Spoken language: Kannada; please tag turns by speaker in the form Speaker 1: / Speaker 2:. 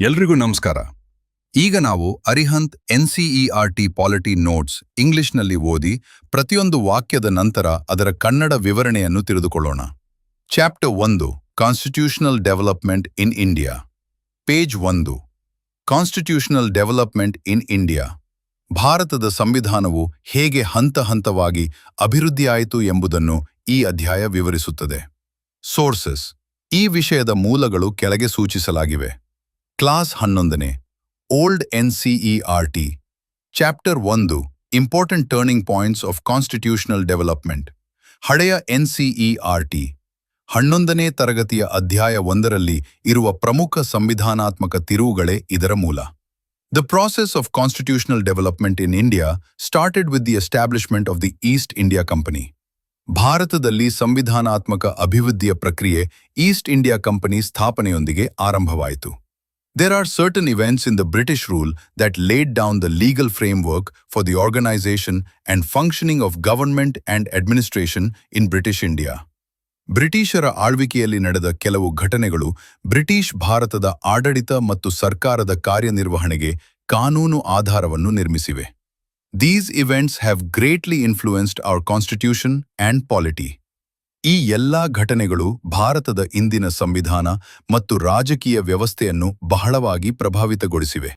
Speaker 1: ಎಲ್ರಿಗೂ ನಮಸ್ಕಾರ. ಈಗ ನಾವು ಅರಿಹಂತ್ NCERT ಪಾಲಿಟಿ ನೋಟ್ಸ್ ಇಂಗ್ಲಿಷ್ನಲ್ಲಿ ಓದಿ ಪ್ರತಿಯೊಂದು ವಾಕ್ಯದ ನಂತರ ಅದರ ಕನ್ನಡ ವಿವರಣೆಯನ್ನು ತಿಳಿದುಕೊಳ್ಳೋಣ. Chapter 1 constitutional development in India. Page 1 constitutional development in India. ಭಾರತದ ಸಂವಿಧಾನವು ಹೇಗೆ ಹಂತ ಹಂತವಾಗಿ ಅಭಿವೃದ್ಧಿಯಾಯಿತು ಎಂಬುದನ್ನು ಈ ಅಧ್ಯಾಯ ವಿವರಿಸುತ್ತದೆ. ಸೋರ್ಸಸ್. ಈ ವಿಷಯದ ಮೂಲಗಳು ಕೆಳಗೆ ಸೂಚಿಸಲಾಗಿವೆ. Class 11 old NCERT. Chapter 1 important turning points of constitutional development. ಹಳೆಯ NCERT 11ನೇ ತರಗತಿಯ ಅಧ್ಯಾಯ 1ರಲ್ಲಿ ಇರುವ ಪ್ರಮುಖ ಸಂವಿಧಾನಾತ್ಮಕ ತಿರುವುಗಳೇ ಇದರ ಮೂಲ. The process of constitutional development in India started with the establishment of the East India Company. ಭಾರತದಲ್ಲಿ ಸಂವಿಧಾನಾತ್ಮಕ ಅಭಿವೃದ್ಧಿಯ ಪ್ರಕ್ರಿಯೆ ಈಸ್ಟ್ ಇಂಡಿಯಾ ಕಂಪನಿ ಸ್ಥಾಪನೆಯೊಂದಿಗೆ ಆರಂಭವಾಯಿತು. There are certain events in the British rule that laid down the legal framework for the organization and functioning of government and administration in British India. ಬ್ರಿಟಿಷರ ಆಳ್ವಿಕೆಯಲ್ಲಿ ನಡೆದ ಕೆಲವು ಘಟನೆಗಳು ಬ್ರಿಟಿಷ್ ಭಾರತದ ಆಡಳಿತ ಮತ್ತು ಸರ್ಕಾರದ ಕಾರ್ಯನಿರ್ವಹಣೆಗೆ ಕಾನೂನು ಆಧಾರವನ್ನು ನಿರ್ಮಿಸಿವೆ. These events have greatly influenced our constitution and polity. ಈ ಎಲ್ಲಾ ಘಟನೆಗಳು ಭಾರತದ ಇಂದಿನ ಸಂವಿಧಾನ ಮತ್ತು ರಾಜಕೀಯ ವ್ಯವಸ್ಥೆಯನ್ನು ಬಹಳವಾಗಿ ಪ್ರಭಾವಿತಗೊಳಿಸಿವೆ.